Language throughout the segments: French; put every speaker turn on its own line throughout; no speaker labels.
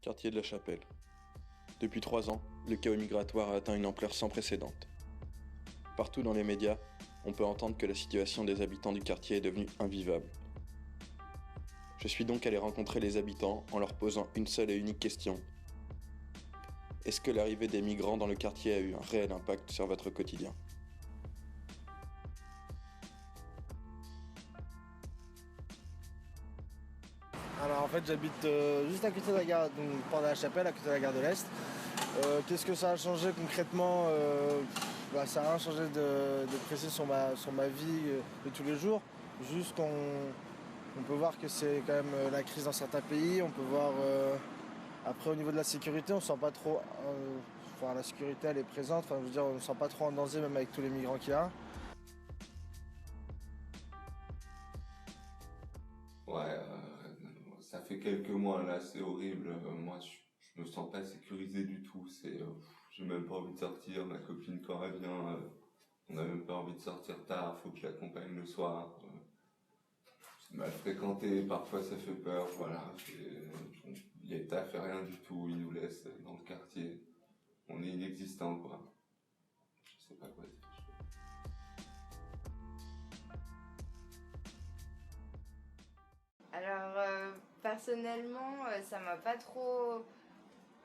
Quartier de la Chapelle. Depuis 3 ans, le chaos migratoire a atteint une ampleur sans précédente. Partout dans les médias, on peut entendre que la situation des habitants du quartier est devenue invivable. Je suis donc allé rencontrer les habitants en leur posant une seule et unique question. Est-ce que l'arrivée des migrants dans le quartier a eu un réel impact sur votre quotidien ?
Alors en fait j'habite juste à côté de la gare, donc port de la Chapelle, à côté de la gare de l'Est. Qu'est-ce que ça a changé concrètement ça n'a rien changé de précis sur ma vie de tous les jours. Juste on peut voir que c'est quand même la crise dans certains pays. On peut voir après au niveau de la sécurité, on ne sent pas trop. La sécurité elle est présente, on ne sent pas trop en danger même avec tous les migrants qu'il y a.
Ouais, ça fait quelques mois là, c'est horrible. Moi, je me sens pas sécurisé du tout. J'ai même pas envie de sortir. Ma copine quand elle vient, on a même pas envie de sortir tard. Faut que je l'accompagne le soir. C'est mal fréquenté, parfois ça fait peur. Voilà, l'État fait rien du tout. Il nous laisse dans le quartier. On est inexistant quoi. Je sais pas quoi dire.
Alors personnellement, ça m'a pas trop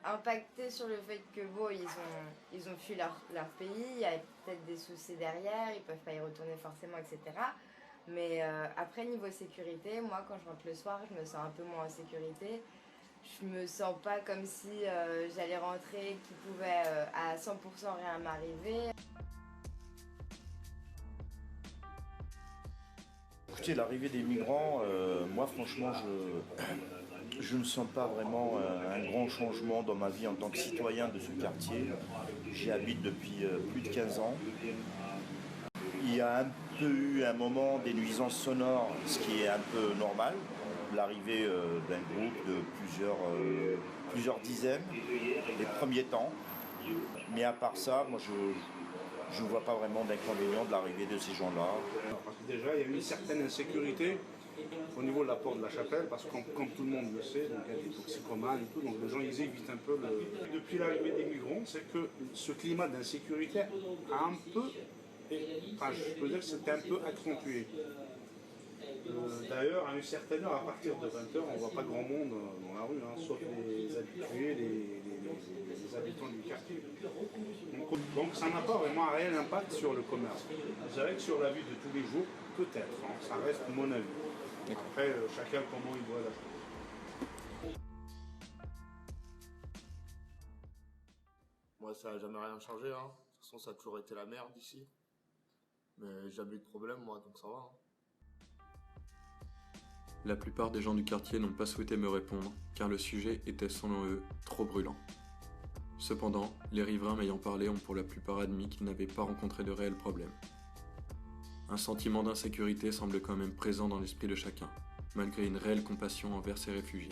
impacté sur le fait que bon, ils ont fui leur pays, il y a peut-être des soucis derrière, ils peuvent pas y retourner forcément, etc. Mais après niveau sécurité, moi quand je rentre le soir, je me sens un peu moins en sécurité. Je me sens pas comme si j'allais rentrer, qu'il pouvait à 100% rien m'arriver.
Écoutez, l'arrivée des migrants, moi franchement, je ne sens pas vraiment un grand changement dans ma vie en tant que citoyen de ce quartier. J'y habite depuis plus de 15 ans. Il y a un peu eu un moment des nuisances sonores, ce qui est un peu normal. L'arrivée d'un groupe de plusieurs dizaines, les premiers temps. Mais à part ça, moi je ne vois pas vraiment d'inconvénient de l'arrivée de ces gens-là.
Parce que déjà, il y a eu une certaine insécurité au niveau de la porte de la Chapelle, parce que comme tout le monde le sait, donc il y a des toxicomanes et tout, donc les gens ils évitent un peu Depuis l'arrivée des migrants, c'est que ce climat d'insécurité a un peu, je peux dire que c'était un peu accentué. D'ailleurs, à une certaine heure, à partir de 20h, on ne voit pas grand monde dans la rue, sauf les habitués, les habitants du quartier. Donc ça n'a pas vraiment un réel impact sur le commerce. Je dirais que sur la vie de tous les jours, peut-être, ça reste mon avis. Après, chacun comment il voit la chose.
Moi, ça n'a jamais rien changé. De toute façon, ça a toujours été la merde ici. Mais jamais eu de problème, moi, donc ça va.
La plupart des gens du quartier n'ont pas souhaité me répondre, car le sujet était selon eux trop brûlant. Cependant, les riverains m'ayant parlé ont pour la plupart admis qu'ils n'avaient pas rencontré de réels problèmes. Un sentiment d'insécurité semble quand même présent dans l'esprit de chacun, malgré une réelle compassion envers ces réfugiés.